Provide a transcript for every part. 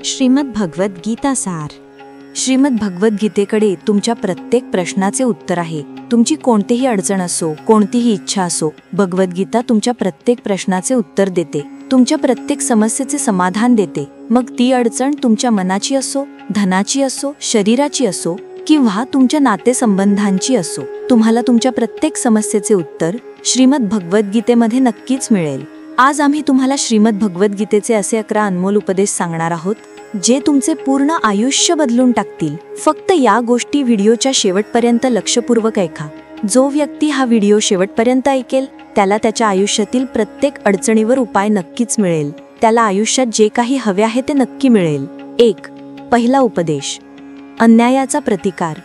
श्रीमद भगवद गीता सार. श्रीमद भगवद गीतेकडे तुमच्या प्रत्येक प्रश्नाचे उत्तर आहे. तुमची कोणतीही अडचण असो, कोणतीही इच्छा असो, भगवद्गीता तुमच्या प्रत्येक प्रश्नाचे उत्तर देते, तुमच्या प्रत्येक समस्येचे समाधान देते. मग ती अडचण तुमच्या मनाची असो, धनाची असो, शरीराची असो किंवा तुमच्या नातेसंबंधांची असो, तुम्हाला तुमच्या प्रत्येक समस्येचे उत्तर श्रीमद भगवद गीतेमध्ये नक्कीच मिळेल. आज आम्ही तुम्हाला श्रीमद भगवद गीतेचे असे 11 अनमोल उपदेश सांगणार आहोत, जे तुमचे पूर्ण आयुष्य बदलून टाकतील. फक्त या गोष्टी व्हिडिओच्या शेवटपर्यंत लक्षपूर्वक ऐका. जो व्यक्ती हा व्हिडिओ शेवटपर्यंत ऐकेल त्याला त्याच्या आयुष्यातील प्रत्येक अडचणीवर उपाय नक्कीच मिळेल. त्याला आयुष्यात जे काही हवे आहे ते नक्की मिळेल. 1. पहिला उपदेश, अन्यायाचा प्रतिकार.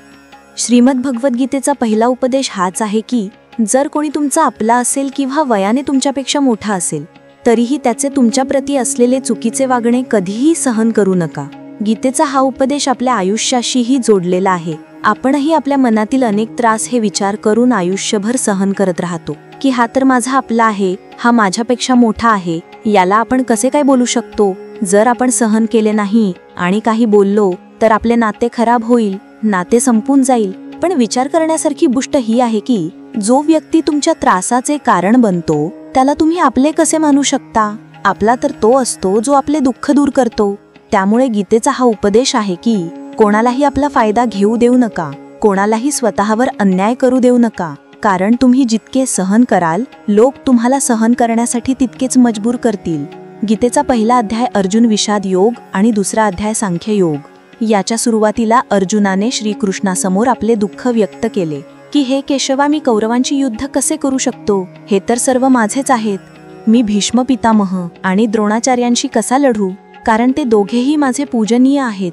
श्रीमद भगवद्गीतेचा पहिला उपदेश हाच आहे की जर कोणी तुमचा आपला असेल किंवा वयाने तुमच्यापेक्षा मोठा असेल तरीही त्याचे तुमच्याप्रती असलेले चुकीचे वागणे कधीही सहन करू नका. गीतेचा हा उपदेश आपल्या आयुष्याशीही जोडलेला आहे. आपणही आपल्या मनातील अनेक त्रास हे विचार करून आयुष्यभर सहन करत राहतो की हा तर माझा आपला आहे, हा माझ्यापेक्षा मोठा आहे, याला आपण कसे काय बोलू शकतो. जर आपण सहन केले नाही आणि काही बोललो तर आपले नाते खराब होईल, नाते संपून जाईल. पण विचार करण्यासारखी गोष्ट ही आहे की जो व्यक्ती तुमच्या त्रासाचे कारण बनतो त्याला तुम्ही आपले कसे मानू शकता. आपला तर तो असतो जो आपले दुःख दूर करतो. त्यामुळे गीतेचा हा उपदेश आहे की कोणालाही आपला फायदा घेऊ देऊ नका, कोणालाही स्वतःवर अन्याय करू देऊ नका. कारण तुम्ही जितके सहन कराल लोक तुम्हाला सहन करण्यासाठी तितकेच मजबूर करतील. गीतेचा पहिला अध्याय अर्जुन विषाद योग आणि दुसरा अध्याय सांख्य योग. याच्या सुरुवातीला अर्जुनाने श्रीकृष्णासमोर आपले दुःख व्यक्त केले की हे केशवा, मी कौरवांची युद्ध कसे करू शकतो, हे तर सर्व माझेच आहेत. मी भीष्म पितामह आणि द्रोणाचार्यांशी कसा लढू, कारण ते दोघेही माझे पूजनीय आहेत.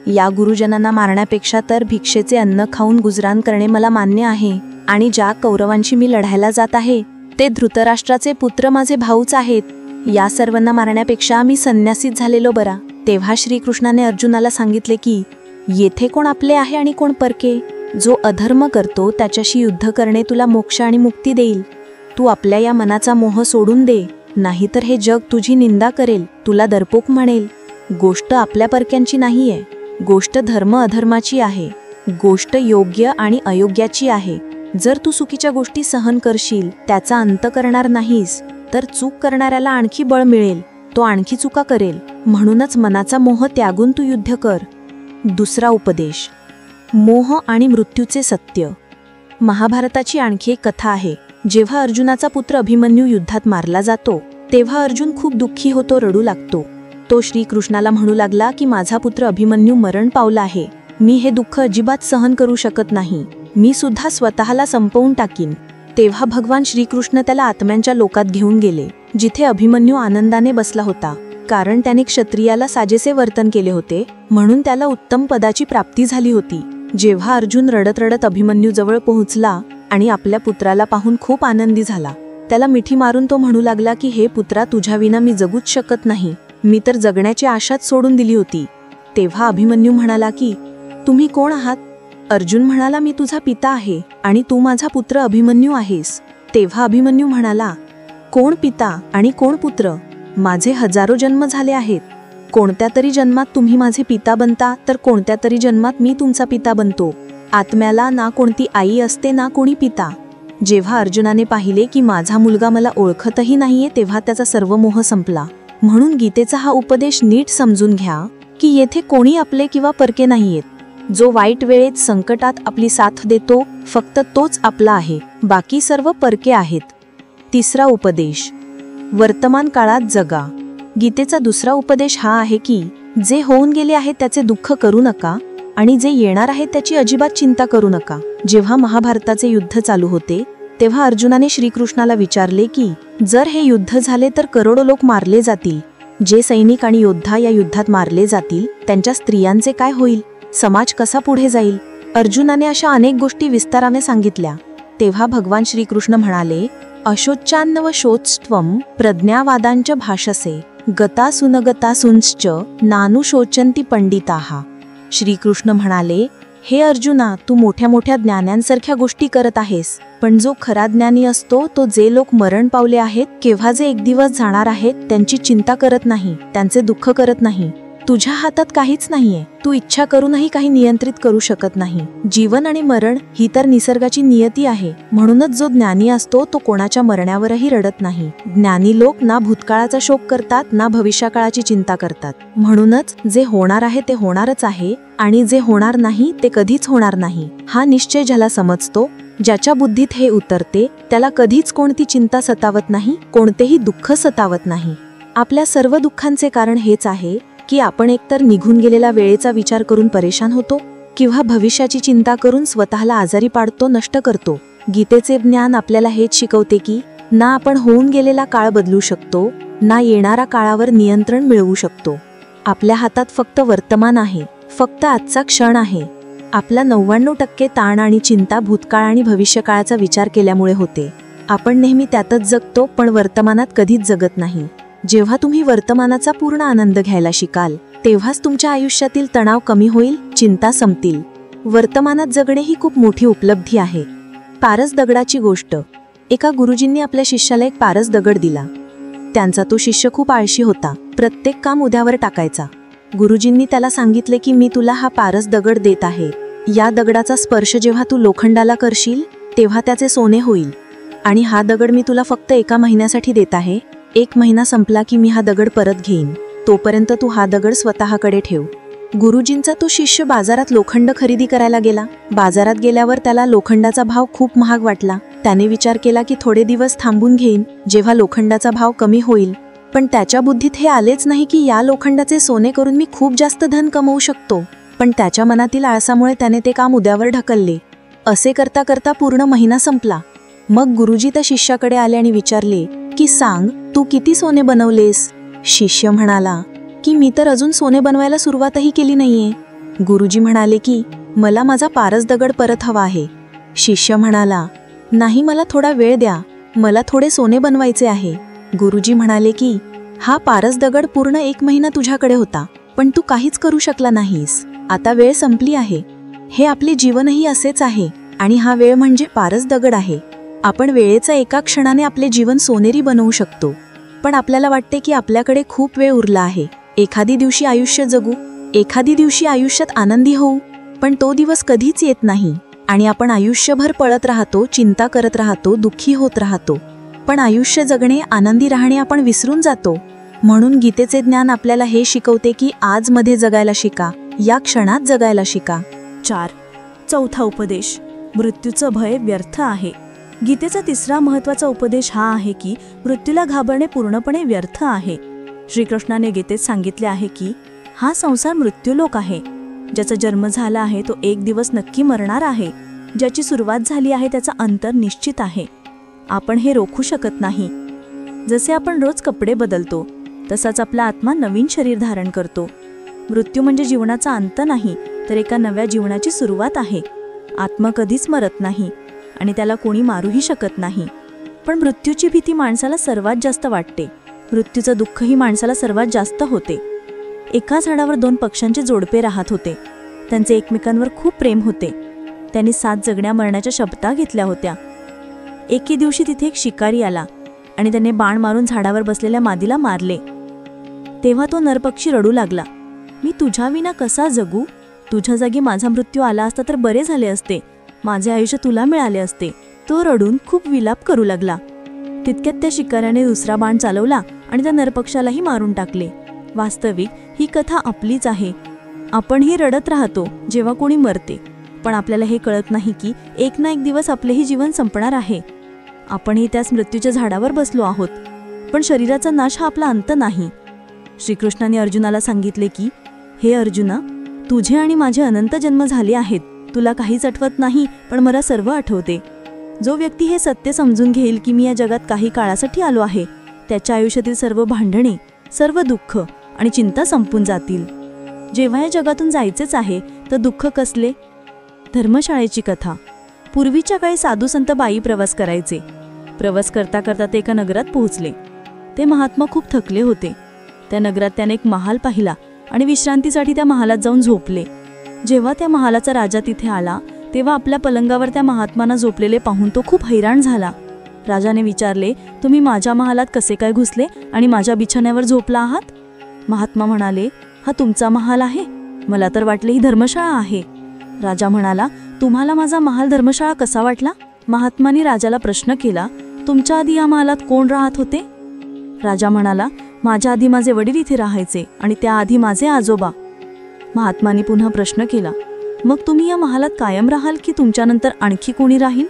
या गुरुजनांना मारण्यापेक्षा तर भिक्षेचे अन्न खाऊन गुजरान करणे मला मान्य आहे. आणि ज्या कौरवांशी मी लढायला जात आहे ते धृतराष्ट्राचे पुत्र माझे भाऊच आहेत. या सर्वांना मारण्यापेक्षा मी संन्यासीच झालेलो बरा. तेव्हा श्रीकृष्णाने अर्जुनाला सांगितले की येथे कोण आपले आहे आणि कोण परके. जो अधर्म करतो त्याच्याशी युद्ध करणे तुला मोक्ष आणि मुक्ती देईल. तू आपल्या या मनाचा मोह सोडून दे, नाहीतर हे जग तुझी निंदा करेल, तुला दरपोक म्हणेल. गोष्ट आपल्या परक्यांची नाहीये, गोष्ट धर्म अधर्माची आहे, गोष्ट योग्य आणि अयोग्याची आहे. जर तू चुकीच्या गोष्टी सहन करशील, त्याचा अंत करणार नाहीस, तर चूक करणाऱ्याला आणखी बळ मिळेल, तो आणखी चुका करेल. म्हणूनच मनाचा मोह त्यागून तू युद्ध कर. दुसरा उपदेश, मोह आणि मृत्यूचे सत्य. महाभारताची आणखी एक कथा आहे. जेव्हा अर्जुनाचा पुत्र अभिमन्यू युद्धात मारला जातो तेव्हा अर्जुन खूप दुःखी होतो, रडू लागतो. तो श्रीकृष्णाला म्हणू लागला की माझा पुत्र अभिमन्यू मरण पावला आहे, मी हे दुःख अजिबात सहन करू शकत नाही, मी सुद्धा स्वतःला संपवून टाकीन. तेव्हा भगवान श्रीकृष्ण त्याला आत्म्यांच्या लोकात घेऊन गेले, जिथे अभिमन्यू आनंदाने बसला होता. कारण त्याने क्षत्रियाला साजेसे वर्तन केले होते म्हणून त्याला उत्तम पदाची प्राप्ती झाली होती. जेव्हा अर्जुन रडत रडत अभिमन्यू जवळ पोहोचला आणि आपल्या पुत्राला पाहून खूप आनंदी झाला, त्याला मिठी मारून तो म्हणू लागला की हे पुत्रा, तुझ्याविना मी जगूच शकत नाही, मी तर जगण्याची आशाच सोडून दिली होती. तेव्हा अभिमन्यू म्हणाला की तुम्ही कोण आहात. अर्जुन म्हणाला मी तुझा पिता आहे आणि तू माझा पुत्र अभिमन्यू आहेस. तेव्हा अभिमन्यू म्हणाला कोण पिता आणि कोण पुत्र, माझे हजारो जन्म झाले आहेत. कोणत्या तरी जन्मात तुम्ही माझे पिता बनता तर कोणत्या तरी जन्मात मी तुमचा पिता बनतो. आत्म्याला ना कोणती आई असते ना कोणी पिता. जेव्हा अर्जुनाने पाहिले की माझा मुलगा मला ओळखतही नाहीये तेव्हा त्याचा सर्व मोह संपला. म्हणून गीतेचा हा उपदेश नीट समजून घ्या की येथे कोणी आपले किंवा परके नाहीयेत. जो वाईट वेळेत संकटात आपली साथ देतो फक्त तोच आपला आहे, बाकी सर्व परके आहेत. तिसरा उपदेश, वर्तमान काळात जगा. गीतेचा दुसरा उपदेश हा आहे की जे होऊन गेले आहे त्याचे दुःख करू नका आणि जे येणार आहे त्याची अजिबात चिंता करू नका. जेव्हा महाभारताचे युद्ध चालू होते तेव्हा अर्जुनाने श्रीकृष्णाला विचारले की जर हे युद्ध झाले तर करोडो लोक मारले जातील. जे सैनिक आणि योद्धा या युद्धात मारले जातील त्यांच्या स्त्रियांचे काय होईल, समाज कसा पुढे जाईल. अर्जुनाने अशा अनेक गोष्टी विस्ताराने सांगितल्या. तेव्हा भगवान श्रीकृष्ण म्हणाले अशोचान्नव शोचत्वम प्रज्ञावादांच भाषसे गता सुनगता सुंश्च नानु शोचंती पंडिताः. श्रीकृष्ण म्हणाले हे अर्जुना, तू मोठ्या मोठ्या ज्ञानांसारख्या गोष्टी करत आहेस, पण जो खरा ज्ञानी असतो तो जे लोक मरण पावले आहेत, केव्हा जे एक दिवस जाणार आहेत त्यांची चिंता करत नाही, त्यांचे दुःख करत नाही. तुझ्या हातात काहीच नाहीये. तू इच्छा करूनही काही नियंत्रित करू शकत नाही. जीवन आणि मरण ही तर निसर्गाची नियती आहे. म्हणूनच जो ज्ञानी असतो तो कोणाच्या मरण्यावरही रडत नाही. ज्ञानी लोक ना भूतकाळाचा शोक करतात ना भविष्यकाळाची चिंता करतात. म्हणूनच जे होणार आहे ते होणारच आहे आणि जे होणार नाही ते कधीच होणार नाही हा निश्चय ज्याला समजतो, ज्याच्या बुद्धीत हे उतरते, त्याला कधीच कोणती चिंता सतावत नाही, कोणतेही दुःख सतावत नाही. आपल्या सर्व दुःखांचे कारण हेच आहे की आपण एकतर निघून गेलेल्या वेळेचा विचार करून परेशान होतो किंवा भविष्याची चिंता करून स्वतःला आजारी पाडतो, नष्ट करतो. गीतेचे ज्ञान आपल्याला हेच शिकवते की ना आपण होऊन गेलेला काळ बदलू शकतो, ना येणारा काळावर नियंत्रण मिळवू शकतो. आपल्या हातात फक्त वर्तमान आहे, फक्त आजचा क्षण आहे. आपला 99% ताण आणि चिंता भूतकाळ आणि भविष्यकाळाचा विचार केल्यामुळे होते. आपण नेहमी त्यातच जगतो पण वर्तमानात कधीच जगत नाही. जेव्हा तुम्ही वर्तमानाचा पूर्ण आनंद घ्यायला शिकाल तेव्हाच तुमच्या आयुष्यातील तणाव कमी होईल, चिंता संपतील. वर्तमानात जगणे ही खूप मोठी उपलब्धी आहे. पारस दगडाची गोष्ट. एका गुरुजींनी आपल्या शिष्याला एक पारस दगड दिला. त्यांचा तो शिष्य खूप आळशी होता, प्रत्येक काम उद्यावर टाकायचा. गुरुजींनी त्याला सांगितले की मी तुला हा पारस दगड देत आहे. या दगडाचा स्पर्श जेव्हा तू लोखंडाला करशील तेव्हा त्याचे सोने होईल. आणि हा दगड मी तुला फक्त 1 महिन्यासाठी देत आहे. 1 महिना संपला की मी हा दगड परत घेईन. तोपर्यंत तू हा दगड स्वतःकडे ठेव. गुरुजींचा तो शिष्य बाजारात लोखंड खरेदी करायला गेला. बाजारात गेल्यावर त्याला लोखंडाचा भाव खूप महाग वाटला. त्याने विचार केला की थोडे दिवस थांबून घेईन, जेव्हा लोखंडाचा भाव कमी होईल. पण त्याच्या बुद्धीत हे आलेच नाही की या लोखंडाचे सोने करून मी खूप जास्त धन कमवू शकतो. पण त्याच्या मनातील आळसामुळे त्याने ते काम उद्यावर ढकलले. असे करता करता पूर्ण महिना संपला. मग गुरुजी त्या शिष्याकडे आले आणि विचारले की सांग, तू किती सोने बनवलेस? शिष्य म्हणाला की मी तर अजून सोने बनवायला सुरुवातही केली नाहीये. गुरुजी म्हणाले की मला माझा पारस दगड परत हवा आहे. शिष्य म्हणाला नाही, मला थोडा वेळ द्या, मला थोडे सोने बनवायचे आहे. गुरुजी म्हणाले की हा पारस दगड पूर्ण 1 महिना तुझ्याकडे होता, पण तू काहीच करू शकला नाहीस. आता वेळ संपली आहे. हे आपले जीवनही असेच आहे आणि हा वेळ म्हणजे पारस दगड आहे. आपण वेळेचा एका क्षणाने आपले जीवन सोनेरी बनवू शकतो. पण आपल्याला वाटते की आपल्याकडे खूप वेळ उरला आहे. एखादी दिवशी आयुष्य जगू, एखादी दिवशी आयुष्यात आनंदी होऊ, पण तो दिवस कधीच येत नाही आणि आपण आयुष्यभर पळत राहतो, चिंता करत राहतो, दुःखी होत राहतो. पण आयुष्य जगणे, आनंदी राहणे आपण विसरून जातो. म्हणून गीतेचे ज्ञान आपल्याला हे शिकवते की आजमध्ये जगायला शिका, या क्षणात जगायला शिका. 4. चौथा उपदेश. मृत्यूचं भय व्यर्थ आहे. गीतेचा 3रा महत्त्वाचा उपदेश हा आहे की मृत्यूला घाबरणे पूर्णपणे व्यर्थ आहे. श्रीकृष्णाने गीतेत सांगितले आहे की हा संसार मृत्यूलोक आहे. ज्याचा जन्म झाला आहे तो एक दिवस नक्की मरणार आहे. ज्याची सुरुवात झाली आहे त्याचा अंतर निश्चित आहे. आपण हे रोखू शकत नाही. जसे आपण रोज कपडे बदलतो तसाच आपला आत्मा नवीन शरीर धारण करतो. मृत्यू म्हणजे जीवनाचा अंत नाही, तर एका नव्या जीवनाची सुरुवात आहे. आत्मा कधीच मरत नाही आणि त्याला कोणी मारूही शकत नाही. पण मृत्यूची भीती माणसाला सर्वात जास्त वाटते. मृत्यूचं दुःखही माणसाला सर्वात जास्त होते. एका झाडावर 2 पक्ष्यांचे जोडपे राहत होते. त्यांचे एकमेकांवर खूप प्रेम होते. त्यांनी 7 जगण्या मरण्याच्या शपथा घेतल्या होत्या. एके दिवशी तिथे एक शिकारी आला आणि त्याने बाण मारून झाडावर बसलेल्या मादीला मारले. तेव्हा तो नरपक्षी रडू लागला, मी तुझ्या विना कसा जगू? तुझ्या जागी माझा मृत्यू आला असता तर बरे झाले असते. माझे आयुष्य तुला मिळाले असते. तो रडून खूप विलाप करू लागला. तितक्यात त्या शिकाऱ्याने दुसरा बाण चालवला आणि त्या नरपक्षालाही मारून टाकले. वास्तविक ही कथा आपलीच आहे. आपणही रडत राहतो जेव्हा कोणी मरते, पण आपल्याला हे कळत नाही की एक ना एक दिवस आपलेही जीवन संपणार आहे. आपणही त्याच मृत्यूच्या झाडावर बसलो आहोत. पण शरीराचा नाश हा आपला अंत नाही. श्रीकृष्णाने अर्जुनाला सांगितले की हे अर्जुना, तुझे आणि माझे अनंत जन्म झाले आहेत. तुला काहीच आठवत नाही, पण मला सर्व आठवते. जो व्यक्ती हे सत्य समजून घेईल की मी या जगात काही काळासाठी आलो आहे, त्याच्या आयुष्यातील सर्व भांडणे, सर्व दुःख आणि चिंता संपून जातील. जेव्हा या जगातून जायचेच आहे तर दुःख कसले? धर्मशाळेची कथा. पूर्वीच्या काळी साधू संत बाई प्रवास करायचे. प्रवास करता करता ते एका नगरात पोहोचले. ते महात्मा खूप थकले होते. त्या नगरात त्याने एक महाल पाहिला आणि विश्रांतीसाठी त्या महालात जाऊन झोपले. जेव्हा त्या महालाचा राजा तिथे आला तेव्हा आपल्या पलंगावर त्या महात्मांना झोपलेले पाहून तो खूप हैराण झाला. राजाने विचारले, तुम्ही माझ्या महालात कसे काय घुसले आणि माझ्या बिछाण्यावर झोपला आहात? महात्मा म्हणाले, हा तुमचा महाल आहे? मला तर वाटले ही धर्मशाळा आहे. राजा म्हणाला, तुम्हाला माझा महाल धर्मशाळा कसा वाटला? महात्माने राजाला प्रश्न केला, तुमच्या आधी या महालात कोण राहत होते? राजा म्हणाला, माझ्या आधी माझे वडील इथे राहायचे आणि त्याआधी माझे आजोबा. महात्माने पुन्हा प्रश्न केला, मग तुम्ही या महालात कायम राहाल की तुमच्यानंतर आणखी कोणी राहील?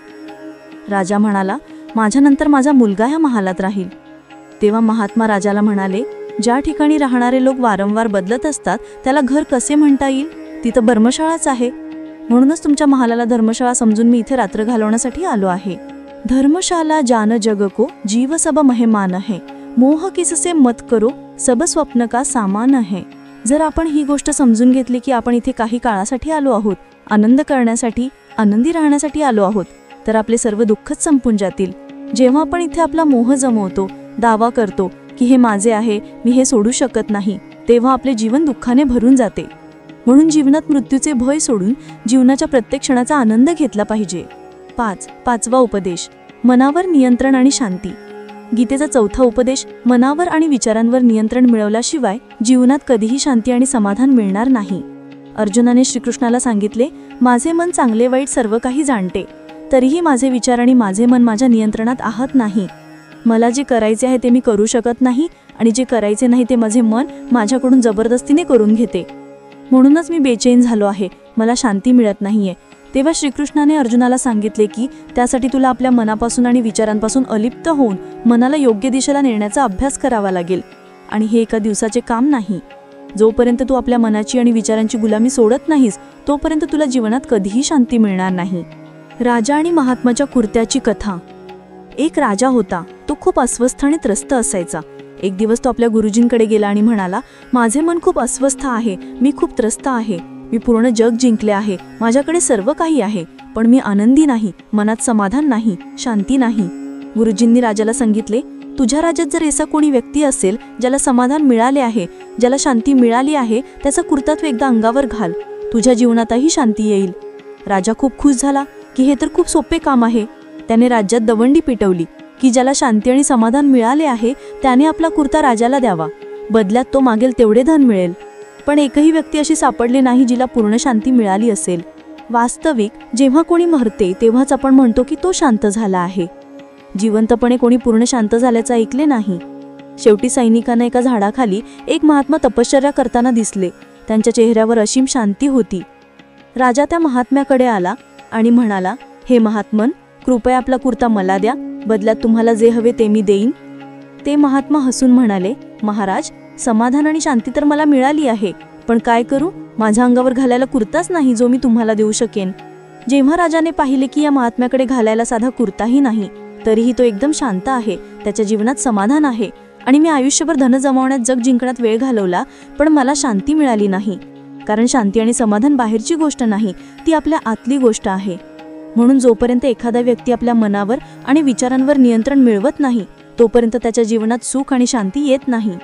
राजा म्हणाला, माझ्यानंतर माझा मुलगा या महालात राहील. तेव्हा महात्मा राजाला म्हणाले, ज्या ठिकाणी राहणारे लोक वारंवार बदलत असतात त्याला घर कसे म्हणता येईल? तिथं धर्मशाळाच आहे. म्हणूनच तुमच्या महालाला धर्मशाळा समजून मी इथे रात्र घालवण्यासाठी आलो आहे. धर्मशाला जान जग को जीव सब मेहमान है, मोह किससे मत करो सब स्वप्न का सामान है. जर आपण ही गोष्ट समजून घेतली की आपण इथे काही काळासाठी आलो आहोत, आनंद करण्यासाठी, आनंदी राहण्यासाठी आलो आहोत, तर आपले सर्व दुःखच संपून जातील. जेव्हा आपण इथे आपला मोह जमवतो, दावा करतो की हे माझे आहे, मी हे सोडू शकत नाही, तेव्हा आपले जीवन दुःखाने भरून जाते. म्हणून जीवनात मृत्यूचे भय सोडून जीवनाच्या प्रत्येक क्षणाचा आनंद घेतला पाहिजे. पाचवा उपदेश, मनावर नियंत्रण आणि शांती. गीतेचा चौथा उपदेश, मनावर आणि विचारांवर नियंत्रण मिळवल्याशिवाय जीवनात कधीही शांती आणि समाधान मिळणार नाही. अर्जुनाने श्रीकृष्णाला सांगितले, माझे मन चांगले वाईट सर्व काही जाणते, तरीही माझे विचार आणि माझे मन माझ्या नियंत्रणात आहात नाही. मला जे करायचे आहे ते मी करू शकत नाही आणि जे करायचे नाही ते माझे मन माझ्याकडून जबरदस्तीने करून घेते. म्हणूनच मी बेचैन झालो आहे, मला शांती मिळत नाहीये. तेव्हा श्रीकृष्णाने अर्जुनाला सांगितले की त्यासाठी तुला आपल्या मनापासून आणि विचारांपासून अलिप्त होऊन मनाला योग्य दिशेला नेण्याचा अभ्यास करावा लागेल. आणि हे एका दिवसाचे काम नाही. जोपर्यंत तू आपल्या मनाची आणि विचारांची गुलामी सोडत नाहीस, तोपर्यंत तुला जीवनात कधीही शांती मिळणार नाही. राजा आणि महात्माच्या कुर्त्याची कथा. एक राजा होता. तो खूप अस्वस्थ आणि त्रस्त असायचा. एक दिवस तो आपल्या गुरुजींकडे गेला आणि म्हणाला, माझे मन खूप अस्वस्थ आहे, मी खूप त्रस्त आहे, मी पूर्ण जग जिंकले आहे, माझ्याकडे सर्व काही आहे, पण मी आनंदी नाही, मनात समाधान नाही, शांती नाही. गुरुजींनी राजाला सांगितले, तुझ्या राज्यात जर असा कोणी व्यक्ती असेल ज्याला समाधान मिळाले आहे, ज्याला शांती मिळाली आहे, त्याचा कुर्ता तू एकदा अंगावर घाल, तुझ्या जीवनातही शांती येईल. राजा खूप खुश झाला की हे तर खूप सोपे काम आहे. त्याने राज्यात दवंडी पेटवली की ज्याला शांती आणि समाधान मिळाले आहे त्याने आपला कुर्ता राजाला द्यावा, बदल्यात तो मागेल तेवढे धन मिळेल. पण एकही व्यक्ती अशी सापडली नाही जिला पूर्ण शांती मिळाली असेल. वास्तविक जेव्हा कोणी मरते तेव्हाच आपण म्हणतो की तो शांत झाला आहे. जिवंतपणे कोणी पूर्ण शांत झाल्याचं ऐकले नाही. शेवटी सैनिकांना एका झाडाखाली एक महात्मा तपश्चर्या करताना दिसले. त्यांच्या चेहऱ्यावर असीम शांती होती. राजा त्या महात्म्याकडे आला आणि म्हणाला, हे महात्मन, कृपया आपला कुर्ता मला द्या, बदल्यात तुम्हाला जे हवे ते मी देईन. ते महात्मा हसून म्हणाले, महाराज, समाधान आणि शांती तर मला मिळाली आहे, पण काय करू, माझ्या अंगावर घालायला कुर्ताच नाही जो मी तुम्हाला देऊ शकेन. जेव्हा राजाने पाहिले की या महात्म्याकडे घालायला साधा कुर्ताही नाही, तरीही तो एकदम शांत आहे, त्याच्या जीवनात समाधान आहे, आणि मी आयुष्यभर धन जमवण्यात, जग जिंकण्यात वेळ घालवला, पण मला शांती मिळाली नाही. कारण शांती आणि समाधान बाहेरची गोष्ट नाही, ती आपल्या आतली गोष्ट आहे. म्हणून जोपर्यंत एखादा व्यक्ती आपल्या मनावर आणि विचारांवर नियंत्रण मिळवत नाही, तोपर्यंत त्याच्या जीवनात सुख आणि शांती येत नाही.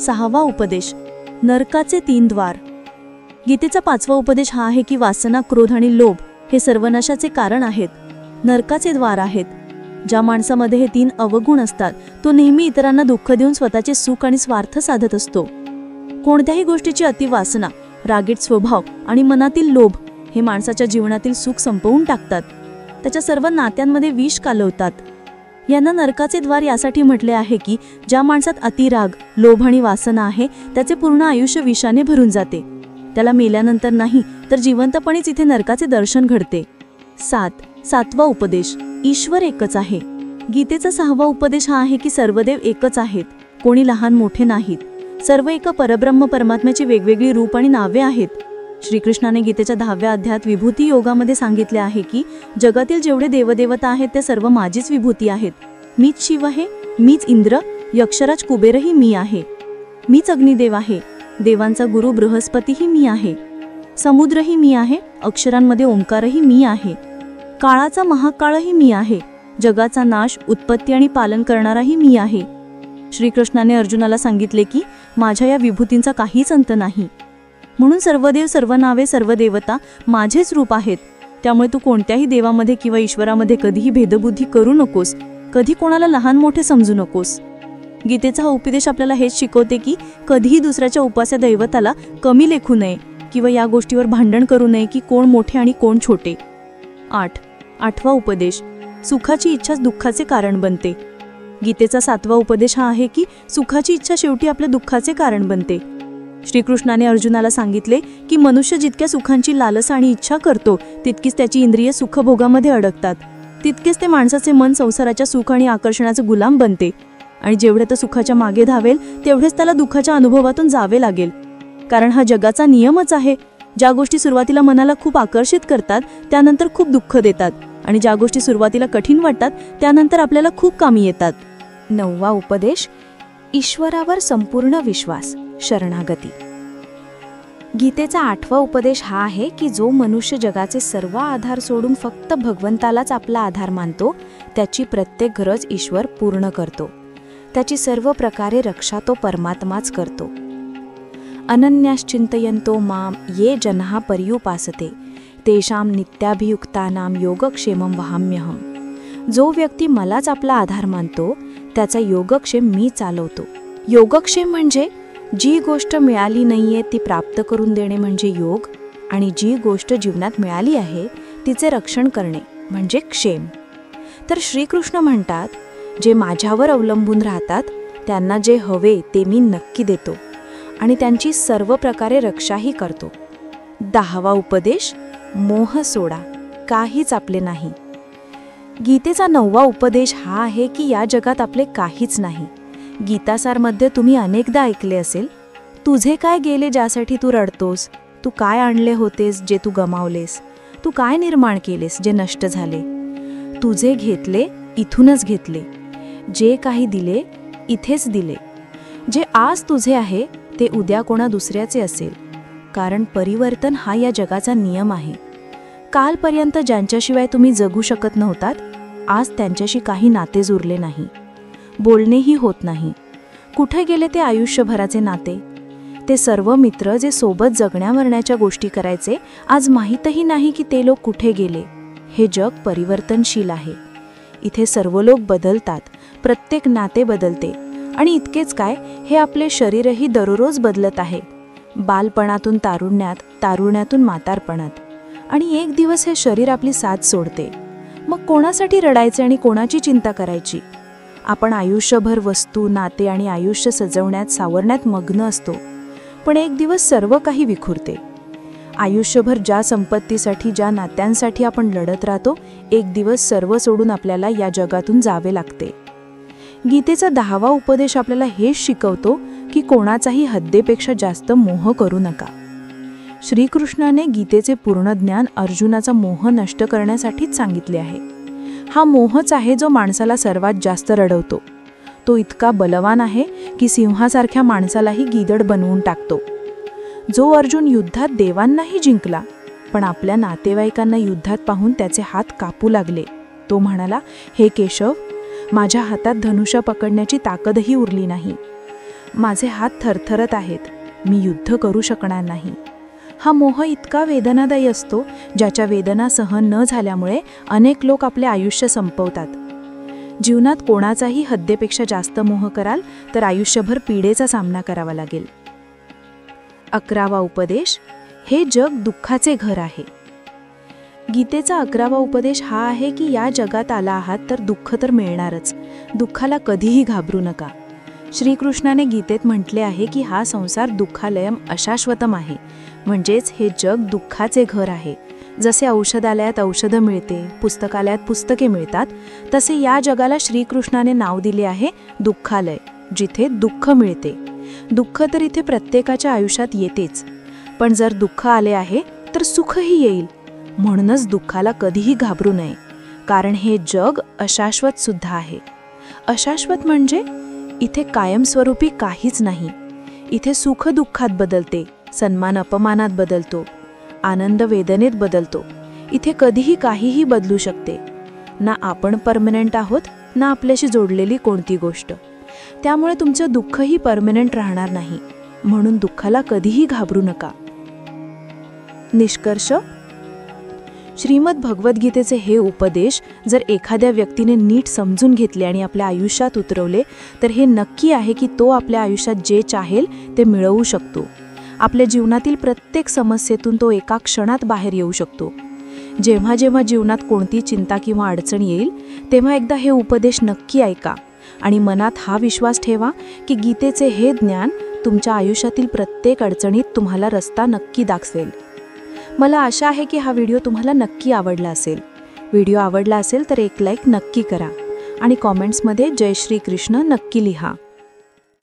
सहावा उपदेश, नरकाचे 3 द्वार. गीतेचा 5वा उपदेश हा आहे की वासना, क्रोध आणि लोभ हे सर्वनाशाचे कारण आहेत, नरकाचे द्वार आहेत. ज्या माणसामध्ये हे 3 अवगुण असतात, तो नेहमी इतरांना दुःख देऊन स्वतःचे सुख आणि स्वार्थ साधत असतो. कोणत्याही गोष्टीची अतिवासना, रागीट स्वभाव आणि मनातील लोभ हे माणसाच्या जीवनातील सुख संपवून टाकतात, त्याच्या सर्व नात्यांमध्ये विष कालवतात. यांना नरकाचे द्वार यासाठी म्हटले आहे की ज्या माणसात अतिराग, लोभ आणि वासना आहे, त्याचे पूर्ण आयुष्य विषाने भरून जाते. त्याला मेल्यानंतर नाही तर जिवंतपणेच इथे नरकाचे दर्शन घडते. 7वा उपदेश, ईश्वर एकच आहे. गीतेचा 6वा उपदेश हा आहे की सर्व देव एकच आहेत, कोणी लहान मोठे नाहीत. सर्व एका परब्रह्म परमात्म्याची वेगवेगळी रूप आणि नावे आहेत. श्रीकृष्णाने गीतेच्या 10व्या अध्यायात विभूती योगामध्ये सांगितले आहे की जगातील जेवढे देवदेवता आहेत ते सर्व माझीच विभूती आहेत. मीच शिव आहे, मीच इंद्र, यक्षराज कुबेरही मी आहे. मीच अग्निदेव आहे, देवांचा गुरु बृहस्पतीही मी आहे. समुद्रही मी आहे, अक्षरांमध्ये ओंकारही मी आहे. काळाचा महाकाळही मी आहे, जगाचा नाश, उत्पत्ती आणि पालन करणाराही मी आहे. श्रीकृष्णाने अर्जुनाला सांगितले की माझ्या या विभूतींचा काहीच अंत नाही. म्हणून सर्व देव, सर्व नावे, सर्व देवता माझेच रूप आहेत. त्यामुळे तू कोणत्याही देवामध्ये किंवा ईश्वरामध्ये कधीही भेदबुद्धी करू नकोस, कधी कोणाला लहान मोठे समजू नकोस. गीतेचा हा उपदेश आपल्याला हेच शिकवते की कधीही दुसऱ्याच्या उपास्य दैवताला कमी लेखू नये किंवा या गोष्टीवर भांडण करू नये की कोण मोठे आणि कोण छोटे. 8वा उपदेश, सुखाची इच्छाच दुःखाचे कारण बनते. गीतेचा 7वा उपदेश हा आहे की सुखाची इच्छा शेवटी आपल्या दुःखाचे कारण बनते. श्रीकृष्णाने अर्जुनाला सांगितले की मनुष्य जितक्या सुखांची लालसा आणि इच्छा करतो तितकीच त्याची इंद्रिय सुखभोगामध्ये अडकतात, तितकेच ते माणसाचे मन संसाराच्या सुख आणि आकर्षणाचे गुलाम बनते आणि जेवढे तो सुखाच्या मागे धावेल तेवढेच त्याला दुःखाच्या अनुभवातून जावे लागेल. कारण हा जगाचा नियमच आहे. ज्या गोष्टी सुरुवातीला मनाला खूप आकर्षित करतात त्यानंतर खूप दुःख देतात आणि ज्या गोष्टी सुरुवातीला कठीण वाटतात त्यानंतर आपल्याला खूप कामी येतात. 9वा उपदेश, ईश्वरावर संपूर्ण विश्वास, शरणागती. गीतेचा 8वा उपदेश हा आहे की जो मनुष्य जगाचे सर्व आधार सोडून फक्त भगवंतालाच आपला आधार मानतो त्याची प्रत्येक गरज ईश्वर पूर्ण करतो. त्याची सर्व प्रकारे रक्षा तो परमात्माच करतो. अनन्याश्चिंतयन्तो माम ये जनाः पर्युपासते तेषां नित्याभियुक्तानां योगक्षेमं वहाम्यहम. जो व्यक्ती मलाच आपला आधार मानतो त्याचा योगक्षेम मी चालवतो. योगक्षेम म्हणजे जी गोष्ट मिळाली नाहीये ती प्राप्त करून देणे म्हणजे योग, आणि जी गोष्ट जीवनात मिळाली आहे तिचे रक्षण करणे म्हणजे क्षेम. तर श्रीकृष्ण म्हणतात, जे माझ्यावर अवलंबून राहतात त्यांना जे हवे ते मी नक्की देतो आणि त्यांची सर्व प्रकारे रक्षाही करतो. 10वा उपदेश, मोह सोडा, काहीच आपले नाही. गीतेचा 9वा उपदेश हा आहे की या जगात आपले काहीच नाही. गीतासारमध्ये तुम्ही अनेकदा ऐकले असेल, तुझे काय गेले ज्यासाठी तू रडतोस, तू काय आणले होतेस जे तू गमावलेस, तू काय निर्माण केलेस जे नष्ट झाले, तुझे घेतले इथूनच घेतले, जे काही दिले इथेच दिले. जे आज तुझे आहे ते उद्या कोणा दुसऱ्याचे असेल, कारण परिवर्तन हा या जगाचा नियम आहे. कालपर्यंत ज्यांच्याशिवाय तुम्ही जगू शकत नव्हतात आज त्यांच्याशी काही नातेच उरले नाही, बोलणेही होत नाही. कुठे गेले ते आयुष्यभराचे नाते? ते सर्व मित्र जे सोबत जगण्या मरण्याच्या गोष्टी करायचे आज माहीतही नाही की ते लोक कुठे गेले. हे जग परिवर्तनशील आहे. इथे सर्व लोक बदलतात, प्रत्येक नाते बदलते आणि इतकेच काय, हे आपले शरीरही दररोज बदलत आहे. बालपणातून तारुण्यात, तारुण्यातून म्हातारपणात, आणि एक दिवस हे शरीर आपली साथ सोडते. मग कोणासाठी रडायचे आणि कोणाची चिंता करायची? आपण आयुष्यभर वस्तू, नाते आणि आयुष्य सजवण्यात, सावरण्यात मग्न असतो, पण एक दिवस सर्व काही विखुरते. आयुष्यभर ज्या संपत्तीसाठी, ज्या नात्यांसाठी आपण लढत राहतो, एक दिवस सर्व सोडून आपल्याला या जगातून जावे लागते. गीतेचा 10वा उपदेश आपल्याला हेच शिकवतो की कोणाचाही हद्देपेक्षा जास्त मोह करू नका. श्रीकृष्णाने गीतेचे पूर्ण ज्ञान अर्जुनाचा मोह नष्ट करण्यासाठीच सांगितले आहे. हा मोहच आहे जो माणसाला सर्वात जास्त रडवतो. तो इतका बलवान आहे की सिंहासारख्या माणसालाही गिदड बनवून टाकतो. जो अर्जुन युद्धात देवांनाही जिंकला, पण आपल्या नातेवाईकांना युद्धात पाहून त्याचे हात कापू लागले. तो म्हणाला, हे केशव, माझ्या हातात धनुष्य पकडण्याची ताकदही उरली नाही. माझे हात थरथरत आहेत, मी युद्ध करू शकणार नाही. हा मोह इतका वेदनादायी असतो, ज्याच्या वेदना सहन न झाल्यामुळे अनेक लोक आपले आयुष्य संपवतात. जीवनात कोणाचाही हद्देपेक्षा जास्त मोह कराल तर आयुष्यभर पीडेचा सामना करावा लागेल. 11वा उपदेश, हे जग दुःखाचे घर आहे. गीतेचा 11वा उपदेश हा आहे की या जगात आला आहात तर दुःख तर मिळणारच. दुःखाला कधीही घाबरू नका. श्रीकृष्णाने गीतेत म्हटले आहे की हा संसार दुःखालयम अशाश्वतम आहे, म्हणजेच हे जग दुःखाचे घर आहे. जसे औषधालयात औषधं मिळते, पुस्तकालयात पुस्तके मिळतात, तसे या जगाला श्रीकृष्णाने नाव दिले आहे दुःखालय, जिथे दुःख मिळते. दुःख तर इथे प्रत्येकाच्या आयुष्यात येतेच, पण जर दुःख आले आहे तर सुखही येईल. म्हणूनच दुःखाला कधीही घाबरू नये, कारण हे जग अशाश्वत सुद्धा आहे. अशाश्वत म्हणजे इथे कायमस्वरूपी काहीच नाही. इथे सुख दुःखात बदलते, सन्मान अपमानात बदलतो, आनंद वेदनेत बदलतो. इथे कधीही काहीही बदलू शकते. ना आपण परमनंट आहोत, ना आपल्याशी जोडलेली कोणती गोष्ट. त्यामुळे तुमचं दुःखही परमनंट राहणार नाही. म्हणून दुःखाला कधीही घाबरू नका. निष्कर्ष, श्रीमद भगवद्गीतेचे हे उपदेश जर एखाद्या व्यक्तीने नीट समजून घेतले आणि आपल्या आयुष्यात उतरवले तर हे नक्की आहे की तो आपल्या आयुष्यात जे चाहेल ते मिळवू शकतो. आपल्या जीवनातील प्रत्येक समस्येतून तो एका क्षणात बाहेर येऊ शकतो. जेव्हा जेव्हा जीवनात कोणती चिंता किंवा अडचण येईल तेव्हा एकदा हे उपदेश नक्की ऐका आणि मनात हा विश्वास ठेवा की गीतेचे हे ज्ञान तुमच्या आयुष्यातील प्रत्येक अडचणीत तुम्हाला रस्ता नक्की दाखवेल. मला आशा आहे की हा व्हिडिओ तुम्हाला नक्की आवडला असेल. व्हिडिओ आवडला असेल तर एक लाईक नक्की करा आणि कॉमेंट्समध्ये जय श्री कृष्ण नक्की लिहा.